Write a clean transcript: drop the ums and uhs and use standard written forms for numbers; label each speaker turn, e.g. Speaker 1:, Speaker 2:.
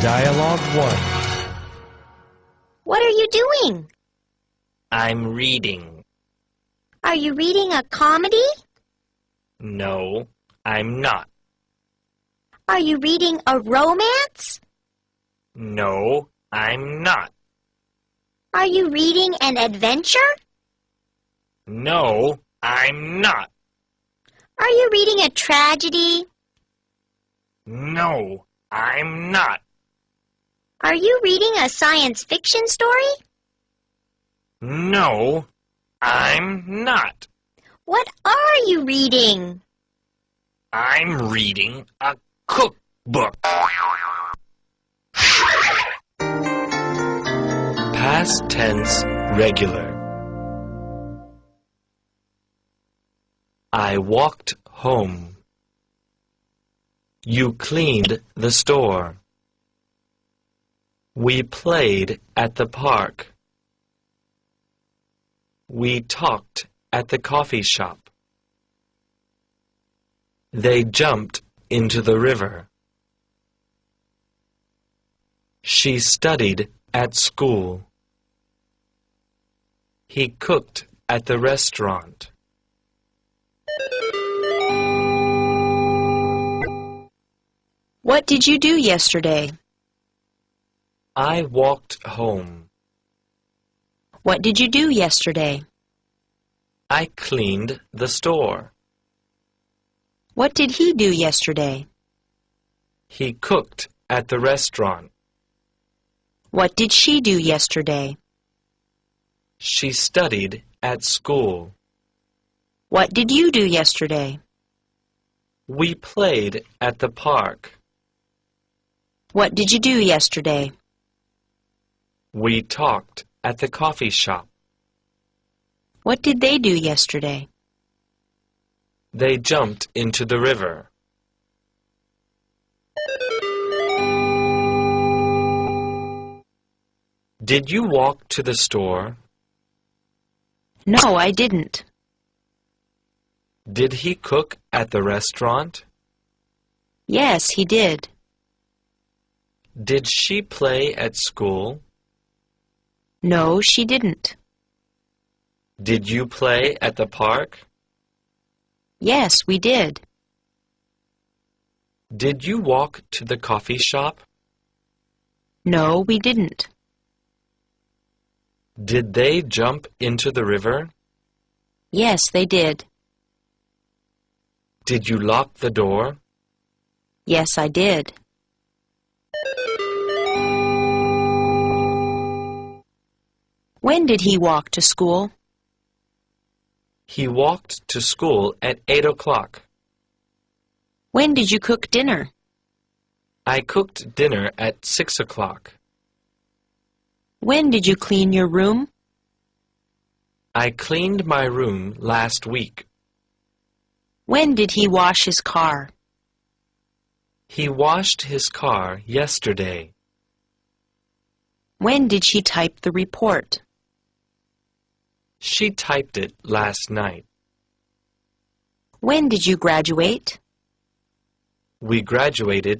Speaker 1: Dialogue 1.
Speaker 2: What are you doing?
Speaker 3: I'm reading.
Speaker 2: Are you reading a comedy?
Speaker 3: No, I'm not.
Speaker 2: Are you reading a romance?
Speaker 3: No, I'm not.
Speaker 2: Are you reading an adventure?
Speaker 3: No, I'm not.
Speaker 2: Are you reading a tragedy?
Speaker 3: No, I'm not.
Speaker 2: Are you reading a science fiction story?
Speaker 3: No, I'm not.
Speaker 2: What are you reading?
Speaker 3: I'm reading a cookbook. Past tense regular. I walked home. You cleaned the store. We played at the park. We talked at the coffee shop. They jumped into the river. She studied at school. He cooked at the restaurant.
Speaker 4: What did you do yesterday?
Speaker 3: I walked home.
Speaker 4: What did you do yesterday?
Speaker 3: I cleaned the store.
Speaker 4: What did he do yesterday?
Speaker 3: He cooked at the restaurant.
Speaker 4: What did she do yesterday?
Speaker 3: She studied at school.
Speaker 4: What did you do yesterday?
Speaker 3: We played at the park.
Speaker 4: What did you do yesterday?
Speaker 3: We talked at the coffee shop.
Speaker 4: What did they do yesterday?
Speaker 3: They jumped into the river. Did you walk to the store?
Speaker 4: No, I didn't.
Speaker 3: Did he cook at the restaurant?
Speaker 4: Yes, he did.
Speaker 3: Did she play at school?
Speaker 4: No, she didn't.
Speaker 3: Did you play at the park?
Speaker 4: Yes, we did.
Speaker 3: Did you walk to the coffee shop?
Speaker 4: No, we didn't.
Speaker 3: Did they jump into the river?
Speaker 4: Yes, they did.
Speaker 3: Did you lock the door?
Speaker 4: Yes, I did. When did he walk to school?
Speaker 3: He walked to school at 8 o'clock.
Speaker 4: When did you cook dinner?
Speaker 3: I cooked dinner at 6 o'clock.
Speaker 4: When did you clean your room?
Speaker 3: I cleaned my room last week.
Speaker 4: When did he wash his car?
Speaker 3: He washed his car yesterday.
Speaker 4: When did she type the report?
Speaker 3: She typed it last night.
Speaker 4: When did you graduate?
Speaker 3: We graduated